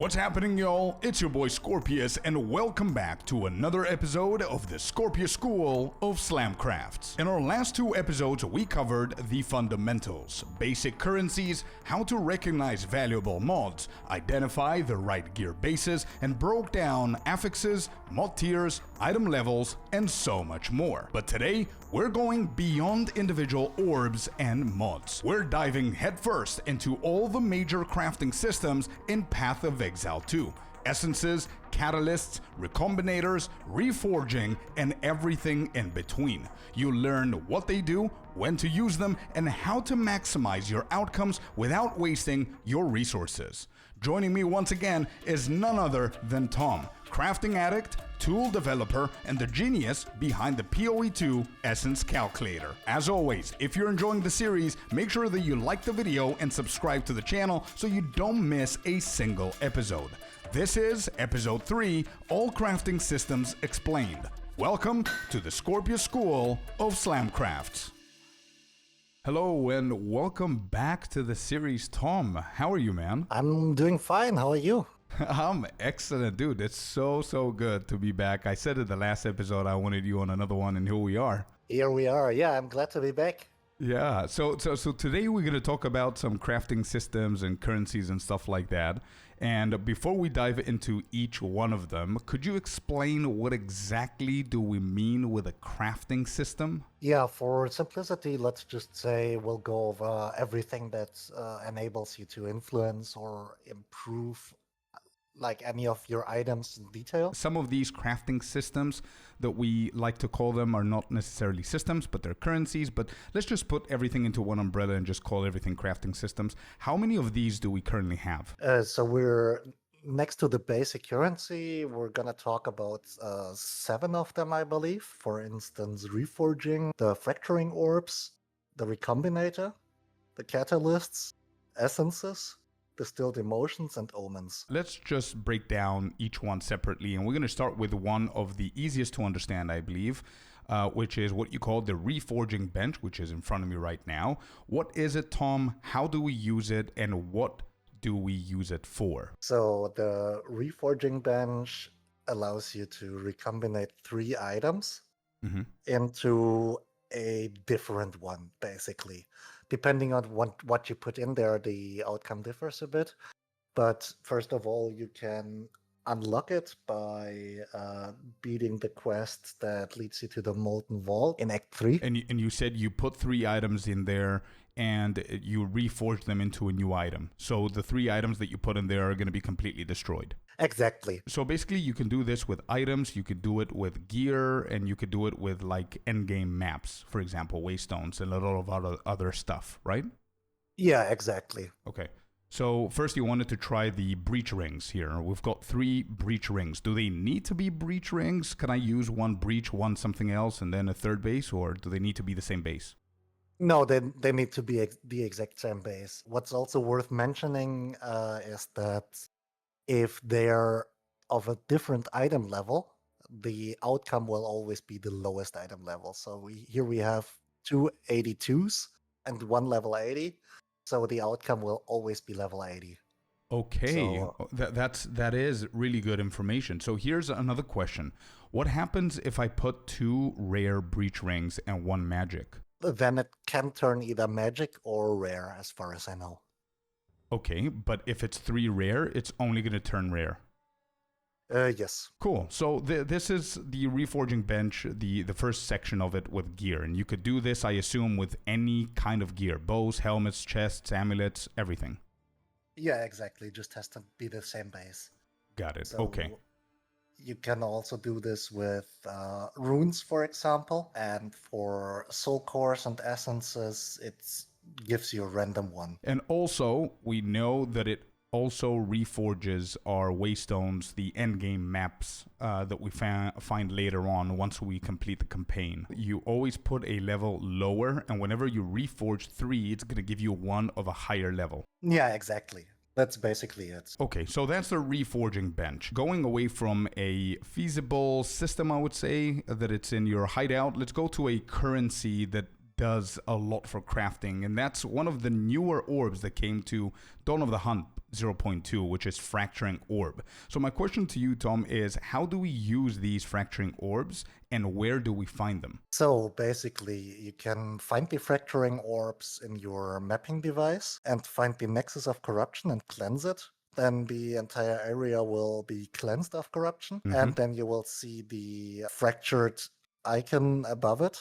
What's happening, y'all? It's your boy Scorpius, and welcome back to another episode of the Scorpius School of Slamcrafts. In our last two episodes, we covered the fundamentals, basic currencies, how to recognize valuable mods, identify the right gear bases, and broke down affixes, mod tiers, item levels, and so much more. But today, we're going beyond individual orbs and mods. We're diving headfirst into all the major crafting systems in Path of Exile 2. Essences, catalysts, recombinators, reforging, and everything in between. You learn what they do, when to use them, and how to maximize your outcomes without wasting your resources. Joining me once again is none other than Tom, crafting addict, tool developer, and the genius behind the PoE2 Essence Calculator. As always, if you're enjoying the series, make sure that you like the video and subscribe to the channel so you don't miss a single episode. This is episode 3, All Crafting Systems Explained. Welcome to the Scorpius School of Slamcrafts. Hello and welcome back to the series, Tom. How are you, man? I'm doing fine. How are you? I'm excellent, dude. It's so good to be back. I said in the last episode I wanted you on another one, and here we are. Here we are. Yeah, I'm glad to be back. Yeah, so today we're going to talk about some crafting systems and currencies and stuff like that. And before we dive into each one of them, could you explain what exactly do we mean with a crafting system? Yeah, for simplicity, let's just say we'll go over everything that enables you to influence or improve like any of your items in detail. Some of these crafting systems that we like to call them are not necessarily systems, but they're currencies. But let's just put everything into one umbrella and just call everything crafting systems. How many of these do we currently have? So we're next to the basic currency, we're gonna talk about 7 of them, I believe. For instance, Reforging, the Fracturing Orbs, the Recombinator, the Catalysts, Essences, Distilled Emotions, and Omens. Let's just break down each one separately, and we're going to start with one of the easiest to understand, I believe, which is what you call the Reforging Bench, which is in front of me right now. What is it, Tom? How do we use it, and what do we use it for? So the Reforging Bench allows you to recombinate 3 items into a different one, basically. Depending on what you put in there, the outcome differs a bit. But first of all, you can unlock it by beating the quest that leads you to the Molten Vault in Act 3. And you said you put 3 items in there and you reforge them into a new item. So the 3 items that you put in there are going to be completely destroyed. Exactly. So basically you can do this with items, you could do it with gear, and you could do it with like endgame maps, for example, waystones and a lot of other stuff, right? Yeah, exactly. Okay. So first you wanted to try the breach rings here. We've got 3 breach rings. Do they need to be breach rings? Can I use one breach, one something else, and then a third base, or do they need to be the same base? No, they need to be the exact same base. What's also worth mentioning is that if they're of a different item level, the outcome will always be the lowest item level. So here we have 2 82s and 1 level 80. So the outcome will always be level 80. Okay, So, that is really good information. So here's another question. What happens if I put 2 rare breach rings and 1 magic? then it can turn either magic or rare, as far as I know. Okay, but if it's 3 rare, it's only going to turn rare. Yes. Cool. So this is the Reforging Bench, the first section of it with gear. And you could do this, I assume, with any kind of gear. Bows, helmets, chests, amulets, everything. Yeah, exactly. Just has to be the same base. Got it. So Okay. you can also do this with runes, for example. And for soul cores and essences, it gives you a random one. And also, we know that it also reforges our waystones, the endgame maps that we find later on once we complete the campaign. You always put a level lower, and whenever you reforge 3, it's going to give you 1 of a higher level. Yeah, exactly. That's basically it. Okay, so that's the Reforging Bench. Going away from a feasible system, I would say, that it's in your hideout, let's go to a currency that does a lot for crafting, and that's one of the newer orbs that came to Dawn of the Hunt 0.2, which is fracturing orb. So my question to you, Tom, is how do we use these fracturing orbs and where do we find them? So basically, you can find the fracturing orbs in your mapping device and find the nexus of corruption and cleanse it. Then the entire area will be cleansed of corruption, and then you will see the fractured icon above it.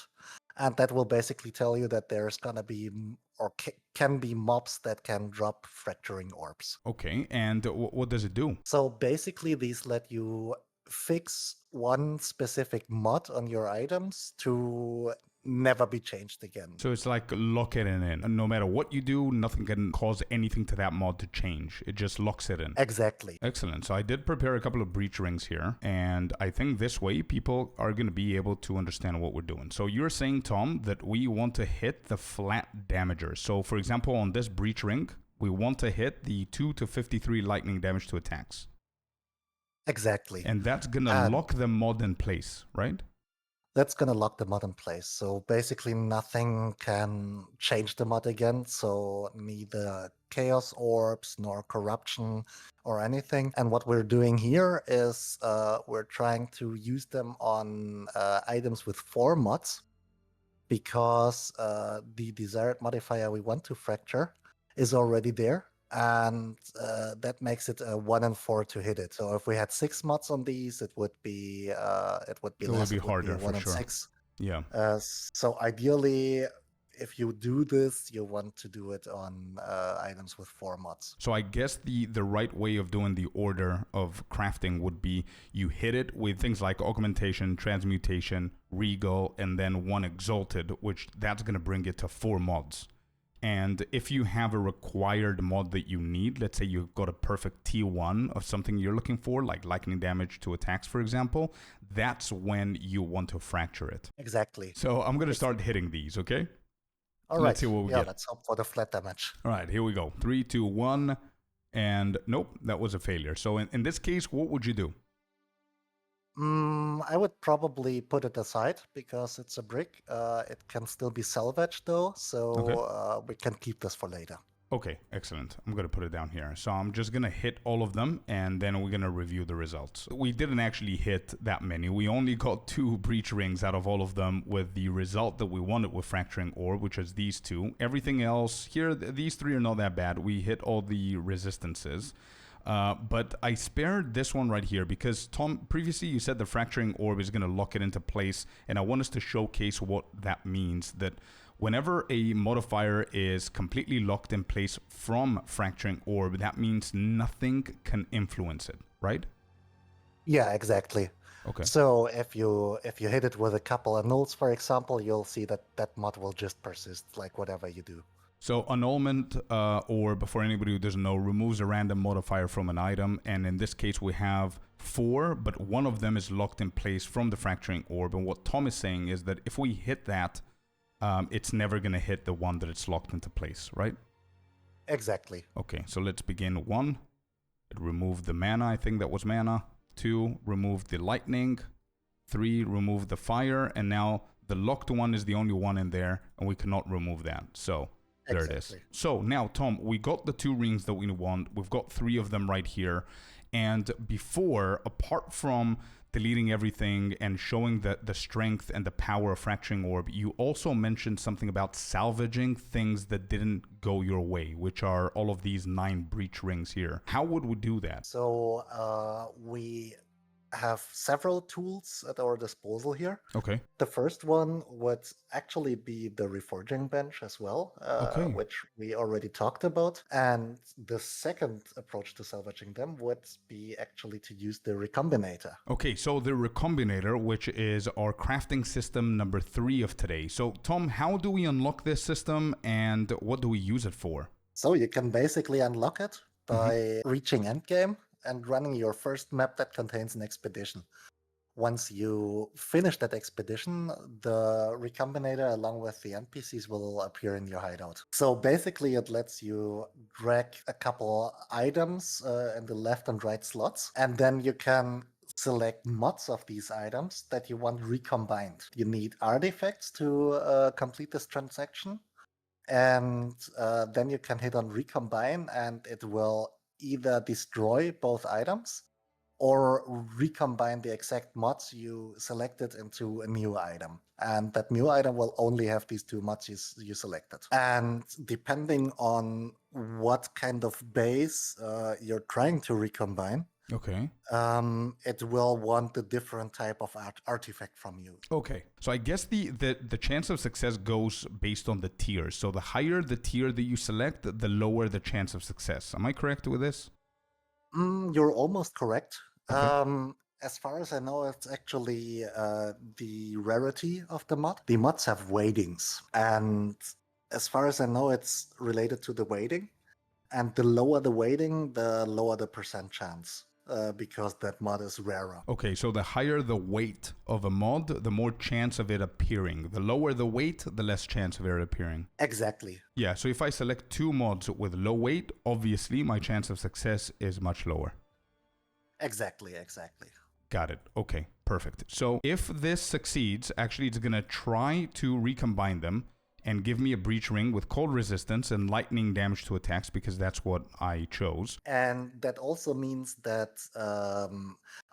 And that will basically tell you that there's going to be or can be mobs that can drop fracturing orbs. Okay, and what does it do? So basically, these let you fix one specific mod on your items to never be changed again. So it's like lock it in. And no matter what you do, nothing can cause anything to that mod to change. It just locks it in. Exactly. Excellent. So I did prepare a couple of breach rings here, and I think this way people are going to be able to understand what we're doing. So you're saying, Tom, that we want to hit the flat damagers. So for example, on this breach ring, we want to hit the 2 to 53 lightning damage to attacks. Exactly. And that's going to lock the mod in place, right? That's going to lock the mod in place. So basically nothing can change the mod again. So neither chaos orbs nor corruption or anything. And what we're doing here is we're trying to use them on items with 4 mods because the desired modifier we want to fracture is already there. And that makes it a 1 and 4 to hit it. So if we had 6 mods on these, it would be less. It would be harder 1 for and sure. 6. Yeah. So ideally, if you do this, you want to do it on items with 4 mods. So I guess the right way of doing the order of crafting would be you hit it with things like augmentation, transmutation, regal, and then 1 exalted, which that's going to bring it to 4 mods. And if you have a required mod that you need, let's say you've got a perfect T1 of something you're looking for, like lightning damage to attacks, for example, that's when you want to fracture it. Exactly. So I'm going to start hitting these, okay? All right. Let's see what we get. Let's hope for the flat damage. All right, here we go. 3, 2, 1. And nope, that was a failure. So in this case, what would you do? I would probably put it aside because it's a brick. It can still be salvaged though, so we can keep this for later. Okay, excellent. I'm going to put it down here. So I'm just going to hit all of them, and then we're going to review the results. We didn't actually hit that many. We only got 2 breach rings out of all of them with the result that we wanted with Fracturing Orb, which is these 2. Everything else here, these 3 are not that bad. We hit all the resistances. But I spared this one right here because, Tom, previously you said the Fracturing Orb is going to lock it into place, and I want us to showcase what that means, that whenever a modifier is completely locked in place from Fracturing Orb, that means nothing can influence it, right? Yeah, exactly. Okay. So if you hit it with a couple of nulls, for example, you'll see that that mod will just persist, like whatever you do. So annulment orb, for anybody who doesn't know, removes a random modifier from an item, and in this case we have 4, but one of them is locked in place from the Fracturing Orb, and what Tom is saying is that if we hit that, it's never going to hit the one that it's locked into place, right? Exactly. Okay, so let's begin. 1, it removed the mana, I think that was mana. 2, removed the lightning. 3, removed the fire, and now the locked one is the only one in there, and we cannot remove that. So there it is. So now, Tom, we got the 2 rings that we want. We've got 3 of them right here. And before, apart from deleting everything and showing the strength and the power of Fracturing Orb, you also mentioned something about salvaging things that didn't go your way, which are all of these 9 breach rings here. How would we do that? So we have several tools at our disposal here. Okay. The first one would actually be the Reforging Bench as well, which we already talked about. And the second approach to salvaging them would be actually to use the Recombinator. Okay, so the Recombinator, which is our crafting system number 3 of today. So, Tom, how do we unlock this system and what do we use it for? So you can basically unlock it by reaching endgame and running your first map that contains an expedition. Once you finish that expedition, the Recombinator along with the NPCs will appear in your hideout. So basically it lets you drag a couple items in the left and right slots, and then you can select mods of these items that you want recombined. You need artifacts to complete this transaction, and then you can hit on recombine and it will either destroy both items or recombine the exact mods you selected into a new item. And that new item will only have these two mods you selected. And depending on what kind of base you're trying to recombine, Okay. it will want a different type of artifact from you. Okay. So I guess the chance of success goes based on the tier. So the higher the tier that you select, the lower the chance of success. Am I correct with this? You're almost correct. Okay. As far as I know, it's actually the rarity of the mod. The mods have weightings, and as far as I know, it's related to the weighting. And the lower the weighting, the lower the percent chance, because that mod is rarer. Okay, so the higher the weight of a mod, the more chance of it appearing. The lower the weight, the less chance of it appearing. Exactly. Yeah, so if I select two mods with low weight, obviously my chance of success is much lower. Exactly. Got it. Okay, perfect. So if this succeeds, actually it's going to try to recombine them and give me a breach ring with cold resistance and lightning damage to attacks because that's what I chose. And that also means that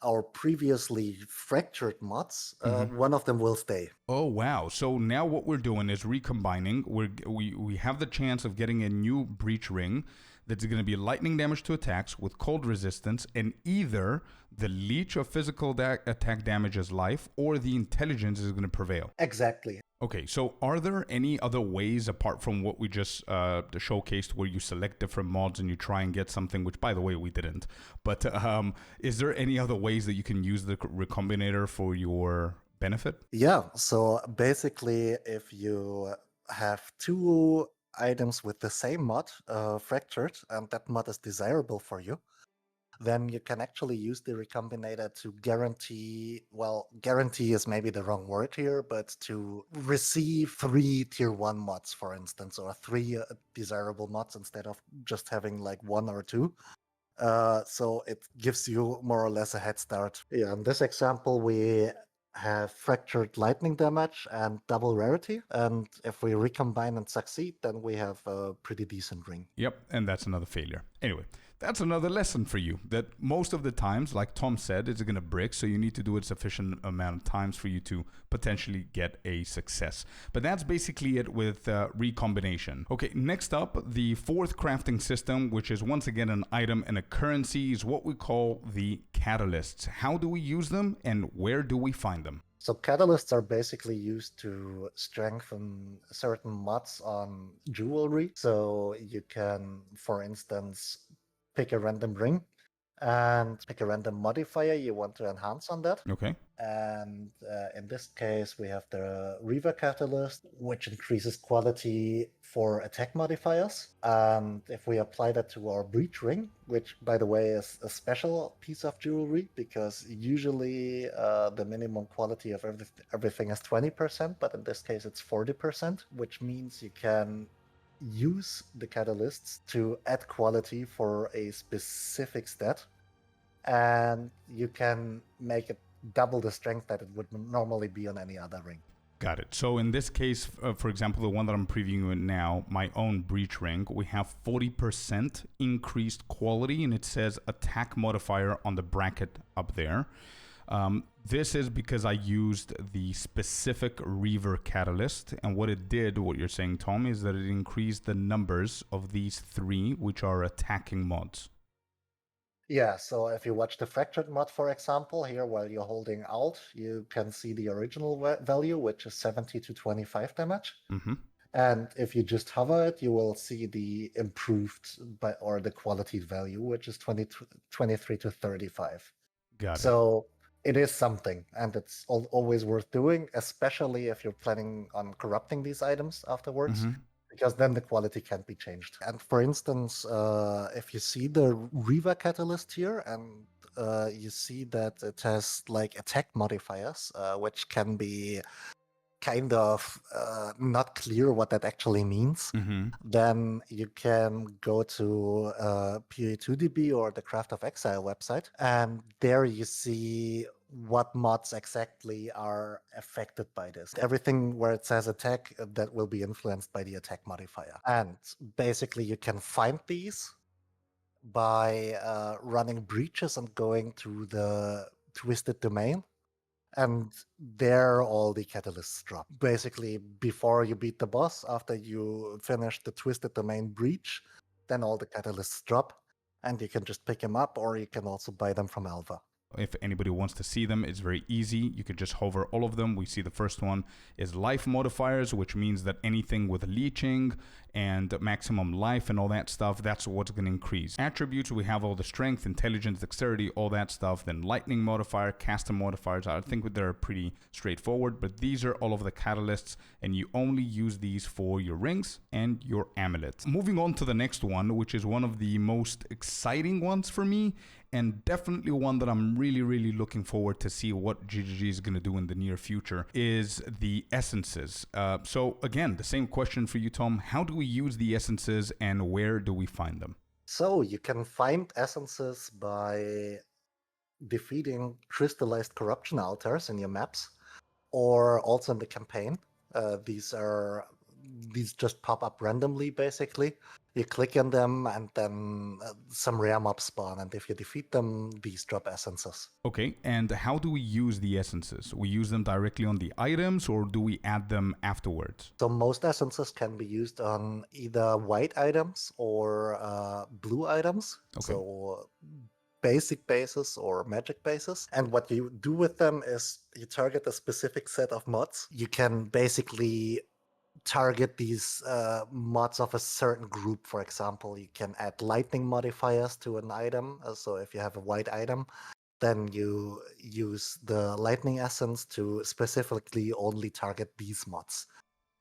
our previously fractured mods, one of them will stay. Oh wow! So now what we're doing is recombining. We have the chance of getting a new breach ring that's going to be lightning damage to attacks with cold resistance, and either the leech of physical attack damages life or the intelligence is going to prevail. Exactly. Okay, so are there any other ways apart from what we just showcased where you select different mods and you try and get something, which by the way we didn't, but is there any other ways that you can use the Recombinator for your benefit? Yeah, so basically if you have two items with the same mod fractured and that mod is desirable for you, then you can actually use the Recombinator to guarantee, well, guarantee is maybe the wrong word here, but to receive 3 tier 1 mods, for instance, or 3 desirable mods instead of just having like 1 or 2. So it gives you more or less a head start. Yeah, in this example, we have fractured lightning damage and double rarity. And if we recombine and succeed, then we have a pretty decent ring. Yep, and that's another failure. Anyway, that's another lesson for you that most of the times, like Tom said, it's going to brick, so you need to do it sufficient amount of times for you to potentially get a success. But that's basically it with recombination. Okay, next up, the fourth crafting system, which is once again an item and a currency, is what we call the catalysts. How do we use them and where do we find them? So catalysts are basically used to strengthen certain mods on jewelry. So you can, for instance, pick a random ring and pick a random modifier you want to enhance on that. Okay. And in this case, we have the Reaver Catalyst, which increases quality for attack modifiers. And if we apply that to our Breach Ring, which, by the way, is a special piece of jewelry, because usually the minimum quality of everything is 20%, but in this case it's 40%, which means you can use the catalysts to add quality for a specific stat, and you can make it double the strength that it would normally be on any other ring. Got it. So in this case, for example, the one that I'm previewing now, my own breach ring, we have 40% increased quality, and it says attack modifier on the bracket up there. This is because I used the specific Reaver Catalyst, and what it did, what you're saying, Tom, is that it increased the numbers of these 3, which are attacking mods. Yeah, so if you watch the Fractured mod, for example, here while you're holding Alt, you can see the original value, which is 70 to 25 damage. Mm-hmm. And if you just hover it, you will see the improved or the quality value, which is 23 to 35. Got it. So it is something, and it's always worth doing, especially if you're planning on corrupting these items afterwards. Mm-hmm. Because then the quality can't be changed. And for instance, if you see the Reaver Catalyst here, and you see that it has like attack modifiers, which can be kind of not clear what that actually means, then you can go to PA2DB or the Path of Exile website, and there you see what mods exactly are affected by this. Everything where it says attack, that will be influenced by the attack modifier. And basically you can find these by running breaches and going to the Twisted Domain. And there all the catalysts drop. Basically, before you beat the boss, after you finish the Twisted Domain breach, then all the catalysts drop, and you can just pick them up, or you can also buy them from Alva. If anybody wants to see them, it's very easy. You could just hover all of them. We see the first one is life modifiers, which means that anything with leeching and maximum life and all that stuff, that's what's going to increase. Attributes, we have all the strength, intelligence, dexterity, all that stuff. Then lightning modifier, caster modifiers, I think they're pretty straightforward, but these are all of the catalysts, and you only use these for your rings and your amulets. Moving on to the next one, which is one of the most exciting ones for me, and definitely one that I'm really looking forward to see what GGG is going to do in the near future, is the essences. So again, the same question for you, Tom. How do we use the essences and where do we find them? So you can find essences by defeating crystallized corruption altars in your maps, or also in the campaign. These just pop up randomly, basically. You click on them, and then some rare mobs spawn, and if you defeat them, these drop essences. Okay, and how do we use the essences? We use them directly on the items, or do we add them afterwards? So most essences can be used on either white items or blue items. Okay. So basic bases or magic bases. And what you do with them is you target a specific set of mods. You can basically target these mods of a certain group. For example, you can add lightning modifiers to an item. So if you have a white item, then you use the lightning essence to specifically only target these mods.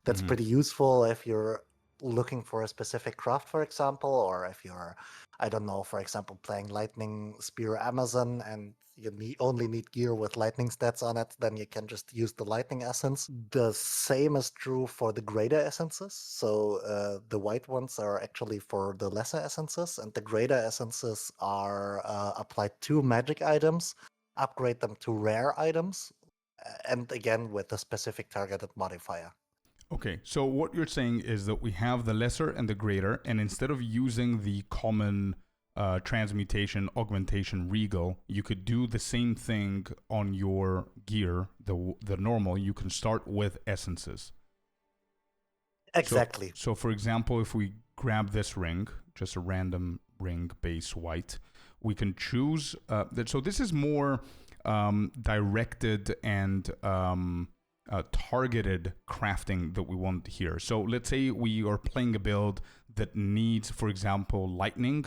That's pretty useful if you're looking for a specific craft, for example, or if you're, I don't know, for example, playing Lightning Spear Amazon and you only need gear with lightning stats on it, then you can just use the lightning essence. The same is true for the greater essences. So the white ones are actually for the lesser essences, and the greater essences are applied to magic items, upgrade them to rare items, and again with a specific targeted modifier. Okay, so what you're saying is that we have the lesser and the greater, and instead of using the common transmutation, augmentation, regal, you could do the same thing on your gear, the normal. You can start with essences. Exactly. So for example, if we grab this ring, just a random ring base white, we can choose that. So this is more directed and targeted crafting that we want here. So let's say we are playing a build that needs, for example, lightning.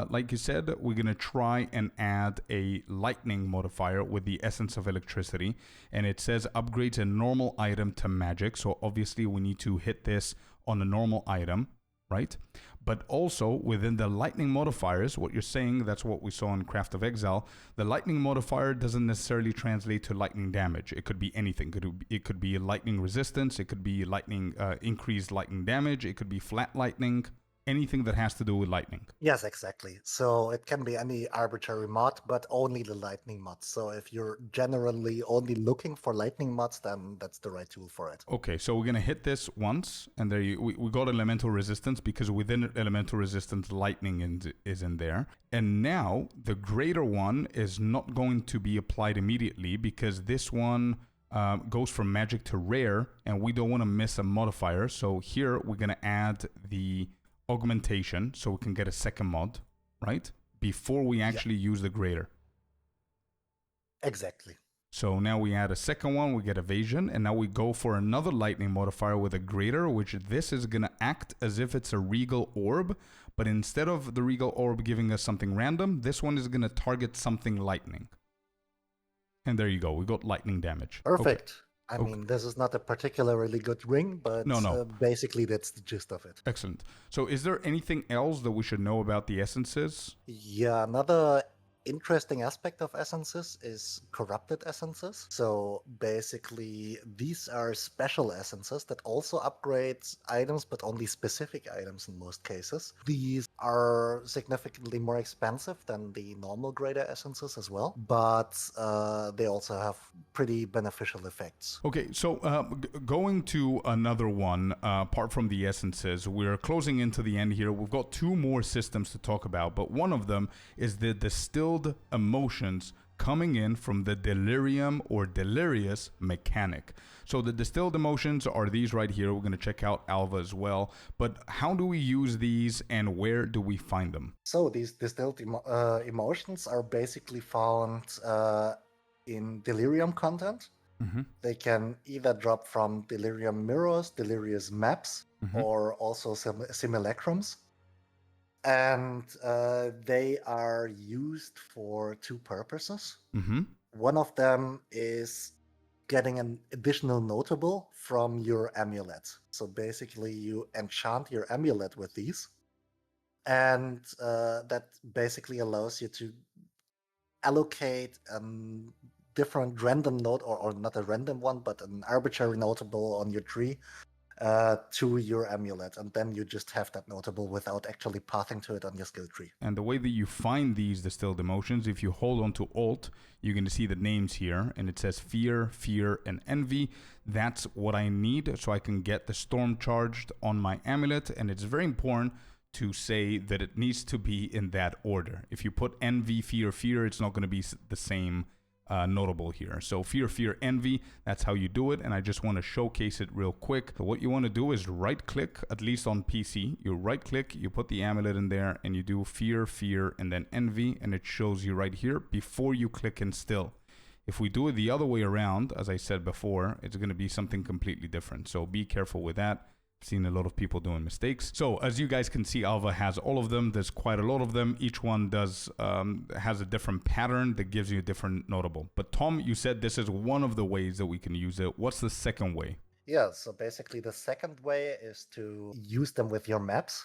Like you said, we're going to try and add a lightning modifier with the essence of electricity. And it says upgrades a normal item to magic. So obviously we need to hit this on a normal item, right? But also within the lightning modifiers, what you're saying, that's what we saw in Path of Exile, the lightning modifier doesn't necessarily translate to lightning damage. It could be anything. It could be lightning resistance. It could be lightning increased lightning damage. It could be flat lightning. Anything that has to do with lightning. Yes, exactly. So it can be any arbitrary mod, but only the lightning mods. So if you're generally only looking for lightning mods, then that's the right tool for it. Okay, so we're going to hit this once, and there we got elemental resistance, because within elemental resistance, lightning is in there. And now the greater one is not going to be applied immediately, because this one goes from magic to rare, and we don't want to miss a modifier. So here we're going to add the augmentation, so we can get a second mod, right? Before we actually use the greater. Exactly. So now we add a second one, we get evasion, and now we go for another lightning modifier with a greater, which this is going to act as if it's a regal orb, but instead of the regal orb giving us something random, this one is going to target something lightning. And there you go, we got lightning damage. Perfect. Okay. I mean, this is not a particularly good ring, but no. Basically that's the gist of it. Excellent. So is there anything else that we should know about the essences? Yeah, another interesting aspect of essences is corrupted essences. So basically, these are special essences that also upgrade items, but only specific items in most cases. These are significantly more expensive than the normal greater essences as well, but they also have pretty beneficial effects. Okay, so going to another one, apart from the essences, we're closing into the end here. We've got two more systems to talk about, but one of them is the Distilled Emotions coming in from the Delirium or Delirious mechanic. So the Distilled Emotions are these right here. We're going to check out Alva as well. But how do we use these and where do we find them? So these Distilled Emotions are basically found in Delirium content. Mm-hmm. They can either drop from Delirium mirrors, Delirious maps, Mm-hmm. or also simulacrums. And they are used for two purposes. Mm-hmm. One of them is getting an additional notable from your amulet. So basically, you enchant your amulet with these. And that basically allows you to allocate different random node, or not a random one, but an arbitrary notable on your tree to your amulet, and then you just have that notable without actually pathing to it on your skill tree. And the way that you find these Distilled Emotions, if you hold on to Alt, you're going to see the names here, and it says Fear, Fear, and Envy. That's what I need so I can get the Storm Charged on my amulet, and it's very important to say that it needs to be in that order. If you put Envy, Fear, Fear, it's not going to be the same notable here. So Fear, Fear, Envy, that's how you do it. And I just want to showcase it real quick. So what you want to do is right click, at least on PC, you right click, you put the amulet in there and you do Fear, Fear, and then Envy. And it shows you right here before you click Instill. If we do it the other way around, as I said before, it's going to be something completely different. So be careful with that. Seen a lot of people doing mistakes. So as you guys can see, Alva has all of them. There's quite a lot of them. Each one does has a different pattern that gives you a different notable. But Tom, you said this is one of the ways that we can use it. What's the second way? Yeah, so basically the second way is to use them with your maps.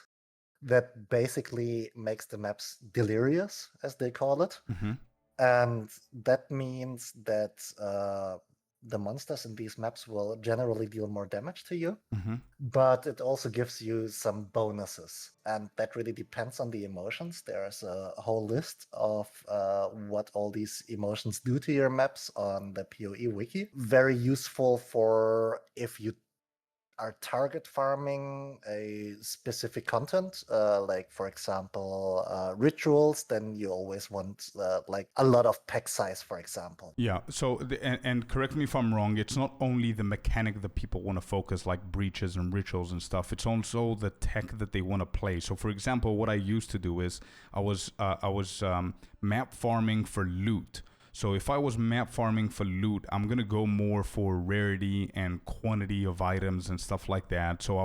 That basically makes the maps delirious, as they call it. Mm-hmm. And that means that the monsters in these maps will generally deal more damage to you, but it also gives you some bonuses. And that really depends on the emotions. There's a whole list of what all these emotions do to your maps on the PoE wiki. Very useful for if you are target farming a specific content, like for example rituals, then you always want like a lot of pack size, for example. Yeah, so and correct me if I'm wrong, it's not only the mechanic that people want to focus, like breaches and rituals and stuff, it's also the tech that they want to play. So for example, what I used to do is I was map farming for loot. So if I was map farming for loot, I'm going to go more for rarity and quantity of items and stuff like that. So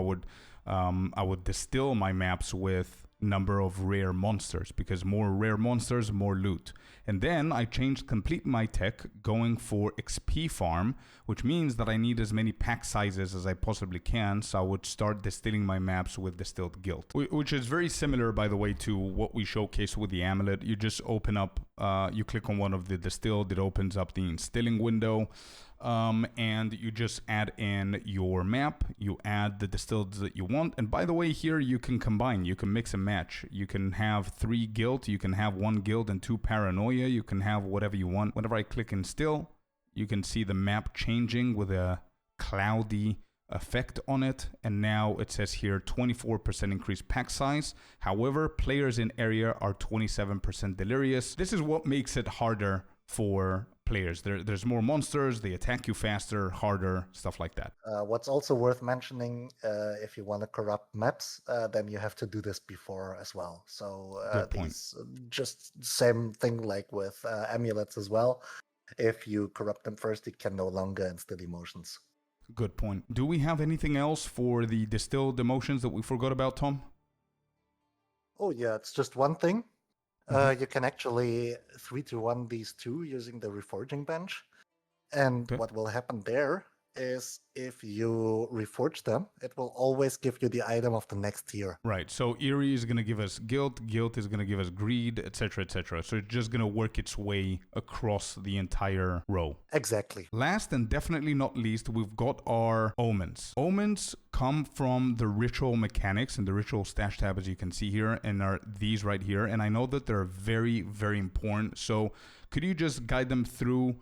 I would distill my maps with number of rare monsters, because more rare monsters, more loot. And then I changed complete my tech going for XP farm, which means that I need as many pack sizes as I possibly can. So I would start distilling my maps with Distilled Guild, which is very similar, by the way, to what we showcased with the amulet. You just open up, you click on one of the distilled, it opens up the instilling window. And you just add in your map, you add the distilled that you want. And by the way, here you can combine, you can mix and match. You can have 3 guild, you can have 1 guild and 2 paranoia, you can have whatever you want. Whenever I click instill, you can see the map changing with a cloudy effect on it. And now it says here 24% increased pack size. However, players in area are 27% delirious. This is what makes it harder for players. There's more monsters, they attack you faster, harder, stuff like that. What's also worth mentioning, if you want to corrupt maps, then you have to do this before as well. So these just same thing like with amulets as well. If you corrupt them first, you can no longer instill emotions. Good point. Do we have anything else for the Distilled Emotions that we forgot about, Tom? Oh yeah, it's just one thing. You can actually 3-1 these two using the Reforging Bench. And what will happen there is if you reforge them, it will always give you the item of the next tier. Right. So Eerie is going to give us guilt. Guilt is going to give us greed, etc., etc. So it's just going to work its way across the entire row. Exactly. Last and definitely not least, we've got our omens. Omens come from the ritual mechanics and the ritual stash tab, as you can see here, and are these right here. And I know that they're very, very important. So could you just guide them through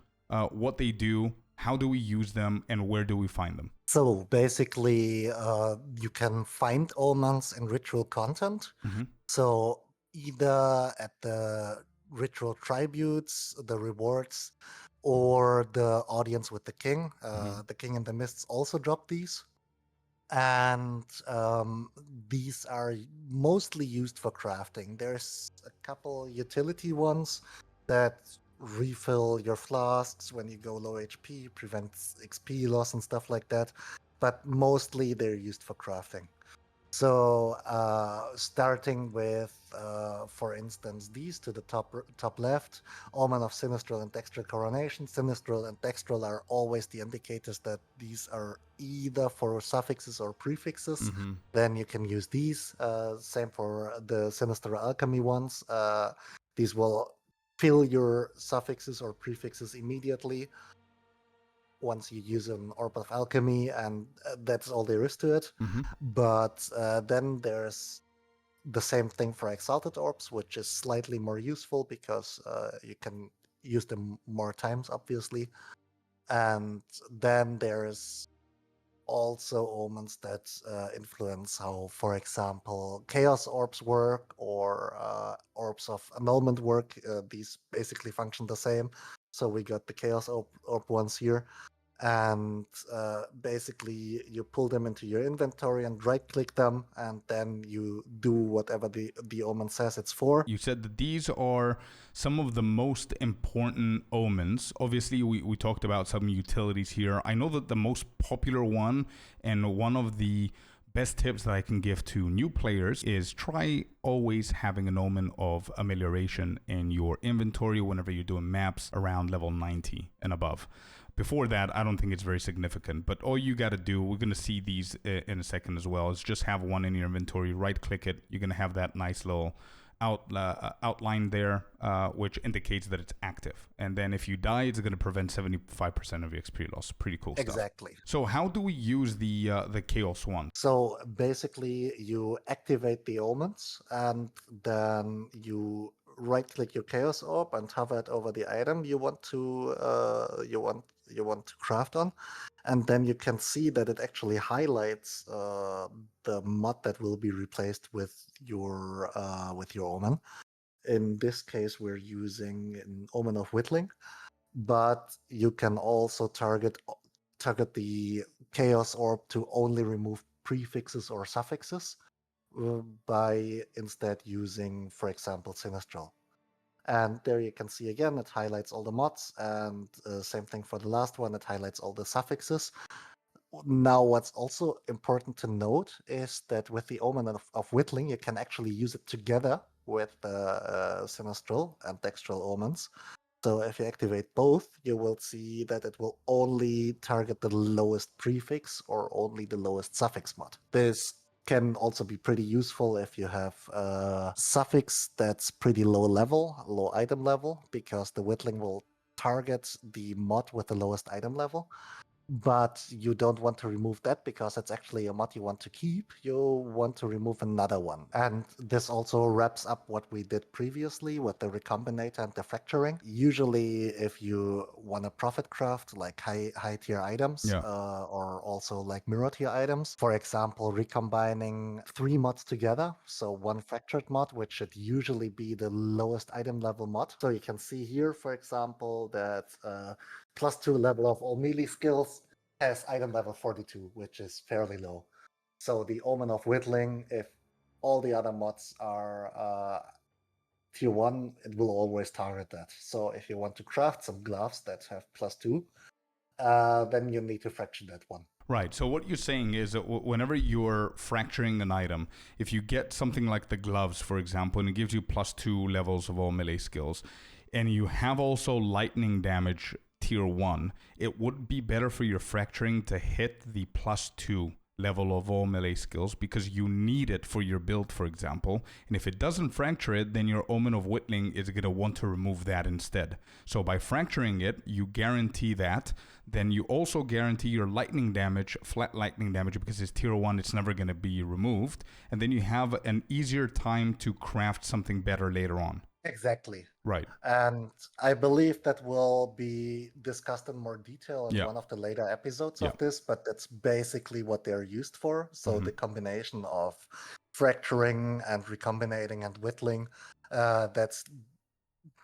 what they do? How do we use them, and where do we find them? So basically, you can find omens in ritual content. Mm-hmm. So either at the ritual tributes, the rewards, or the audience with the king. The king and the mists also drop these. And these are mostly used for crafting. There's a couple utility ones that refill your flasks when you go low HP, prevents XP loss and stuff like that. But mostly they're used for crafting. So starting with, for instance, these to the top left, Omen of Sinistral and Dextral Coronation. Sinistral and Dextral are always the indicators that these are either for suffixes or prefixes. Mm-hmm. Then you can use these. Same for the Sinister Alchemy ones. These will fill your suffixes or prefixes immediately once you use an Orb of Alchemy, and that's all there is to it. Mm-hmm. But then there's the same thing for Exalted Orbs, which is slightly more useful because you can use them more times, obviously. And then there's also omens that influence how, for example, Chaos Orbs work or Orbs of Annulment work. These basically function the same. So we got the Chaos Orb ones here. And basically you pull them into your inventory and right-click them, and then you do whatever the omen says it's for. You said that these are some of the most important omens. Obviously, we talked about some utilities here. I know that the most popular one and one of the best tips that I can give to new players is try always having an omen of amelioration in your inventory whenever you're doing maps around level 90 and above. Before that, I don't think it's very significant, but all you got to do, we're going to see these in a second as well, is just have one in your inventory, right click it. You're going to have that nice little outline there, which indicates that it's active. And then if you die, it's going to prevent 75% of your XP loss. Pretty cool stuff. Exactly. So how do we use the Chaos one? So basically, you activate the omens, and then you right-click your Chaos Orb and hover it over the item you want to craft on, and then you can see that it actually highlights the mod that will be replaced with your omen. In this case, we're using an Omen of Whittling, but you can also target the Chaos Orb to only remove prefixes or suffixes by instead using, for example, Sinistral. And there you can see again, it highlights all the mods, and same thing for the last one, it highlights all the suffixes. Now, what's also important to note is that with the Omen of Whittling, you can actually use it together with the Sinistral and Dextral Omens. So if you activate both, you will see that it will only target the lowest prefix or only the lowest suffix mod. This can also be pretty useful if you have a suffix that's pretty low item level, because the whittling will target the mod with the lowest item level. But you don't want to remove that because it's actually a mod you want to keep. You want to remove another one. And this also wraps up what we did previously with the Recombinator and the Fracturing. Usually, if you want to profit craft like high tier items, or also like mirror tier items, for example, recombining 3 mods together. So one Fractured mod, which should usually be the lowest item level mod. So you can see here, for example, that +2 level of all melee skills has item level 42, which is fairly low. So the Omen of Whittling, if all the other mods are tier 1, it will always target that. So if you want to craft some gloves that have +2, then you need to fracture that one. Right. So what you're saying is that whenever you're fracturing an item, if you get something like the gloves, for example, and it gives you +2 levels of all melee skills, and you have also lightning damage tier 1, it would be better for your fracturing to hit the +2 level of all melee skills because you need it for your build, for example. And if it doesn't fracture it, then your Omen of Whittling is going to want to remove that instead. So by fracturing it, you guarantee that. Then you also guarantee your lightning damage, flat lightning damage, because it's tier 1, it's never going to be removed. And then you have an easier time to craft something better later on. Exactly. Right. And I believe that will be discussed in more detail in one of the later episodes of this, but that's basically what they're used for. So the combination of fracturing and recombinating and whittling, that's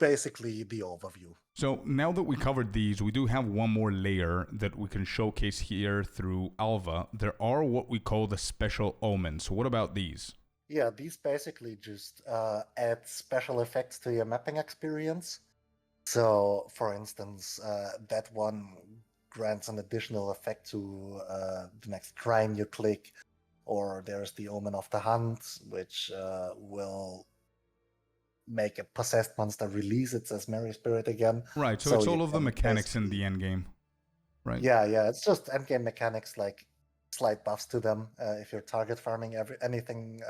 basically the overview. So now that we covered these, we do have one more layer that we can showcase here through Alva. There are what we call the special omens. So what about these? Yeah, these basically just add special effects to your mapping experience. So, for instance, that one grants an additional effect to the next shrine you click, or there's the Omen of the Hunt, which will make a possessed monster release its Esmeri spirit again. Right, so it's all of the mechanics in the endgame, right? Yeah, it's just endgame mechanics, like slight buffs to them. If you're target farming anything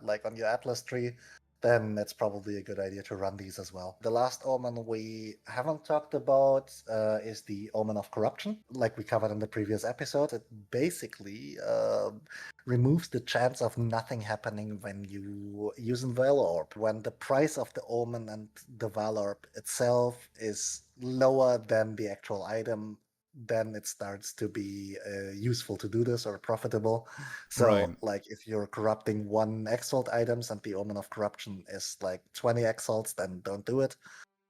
like on your Atlas tree, then it's probably a good idea to run these as well. The last Omen we haven't talked about is the Omen of Corruption. Like we covered in the previous episode, it basically removes the chance of nothing happening when you use a Veil Orb. When the price of the Omen and the Veil Orb itself is lower than the actual item, then it starts to be useful to do this or profitable. So, like, if you're corrupting 1 exalt items and the Omen of Corruption is like 20 exalts, then don't do it.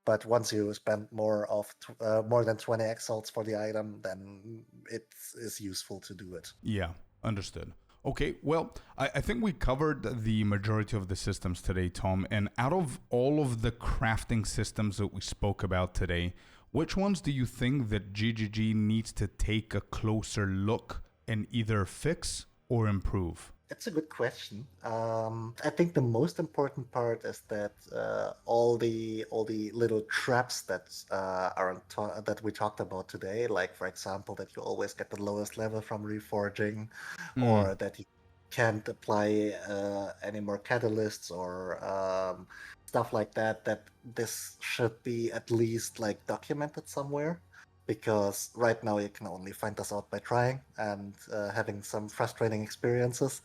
But once you spend more than 20 exalts for the item, then it is useful to do it. Yeah, understood. Okay, well, I think we covered the majority of the systems today, Tom. And out of all of the crafting systems that we spoke about today, which ones do you think that GGG needs to take a closer look and either fix or improve? That's a good question. I think the most important part is that all the little traps that that we talked about today, like for example that you always get the lowest level from reforging, or that you can't apply any more catalysts or stuff like that. That this should be at least like documented somewhere. Because right now you can only find us out by trying and having some frustrating experiences,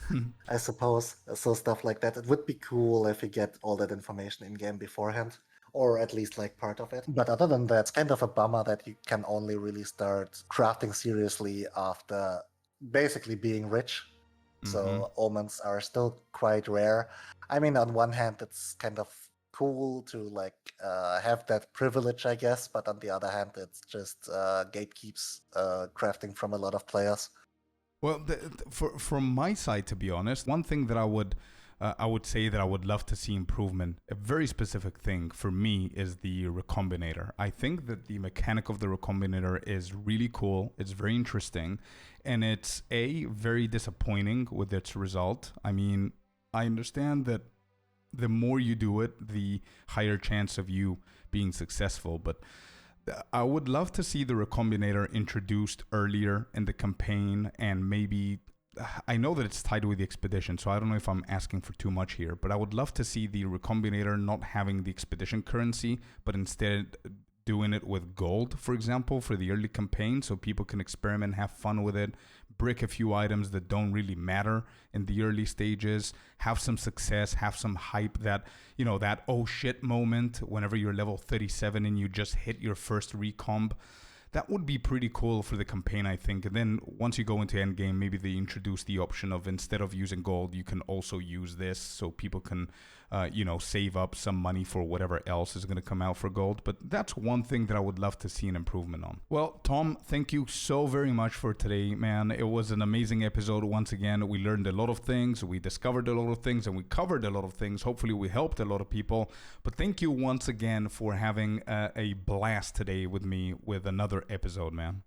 I suppose. So stuff like that. It would be cool if you get all that information in-game beforehand, or at least like part of it. But other than that, it's kind of a bummer that you can only really start crafting seriously after basically being rich. So omens are still quite rare. I mean, on one hand, it's kind of cool to like have that privilege, I guess, but on the other hand, it's just gatekeeps crafting from a lot of players. Well, from my side, to be honest, one thing that I would say that I would love to see improvement, a very specific thing for me, is the Recombinator. I think that the mechanic of the Recombinator is really cool. It's very interesting, and it's very disappointing with its result. I mean, I understand that the more you do it, the higher chance of you being successful. But I would love to see the Recombinator introduced earlier in the campaign, and maybe, I know that it's tied with the expedition, so I don't know if I'm asking for too much here, but I would love to see the Recombinator not having the expedition currency, but instead doing it with gold, for example, for the early campaign, so people can experiment, have fun with it, brick a few items that don't really matter in the early stages, have some success, have some hype, that, you know, that oh shit moment whenever you're level 37 and you just hit your first recomb. That would be pretty cool for the campaign, I think. And then once you go into endgame, maybe they introduce the option of, instead of using gold, you can also use this, so people can, save up some money for whatever else is going to come out for gold. But that's one thing that I would love to see an improvement on. Well, Tom, thank you so very much for today, man. It was an amazing episode. Once again, we learned a lot of things, we discovered a lot of things, and we covered a lot of things. Hopefully we helped a lot of people. But thank you once again for having a blast today with me with another episode, man.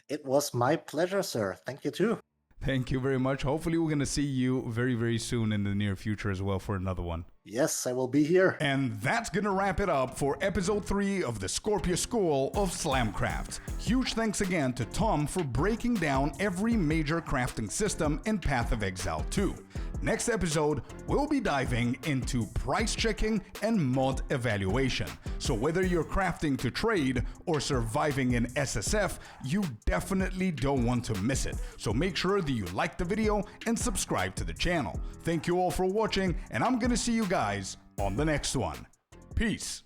It was my pleasure, sir. Thank you too. Thank you very much. Hopefully we're going to see you very, very soon in the near future as well for another one. Yes, I will be here. And that's gonna wrap it up for episode 3 of the Scorpius School of Slamcraft. Huge thanks again to Tom for breaking down every major crafting system in Path of Exile 2. Next episode, we'll be diving into price checking and mod evaluation. So whether you're crafting to trade or surviving in SSF, you definitely don't want to miss it. So make sure that you like the video and subscribe to the channel. Thank you all for watching, and I'm gonna see you guys on the next one. Peace.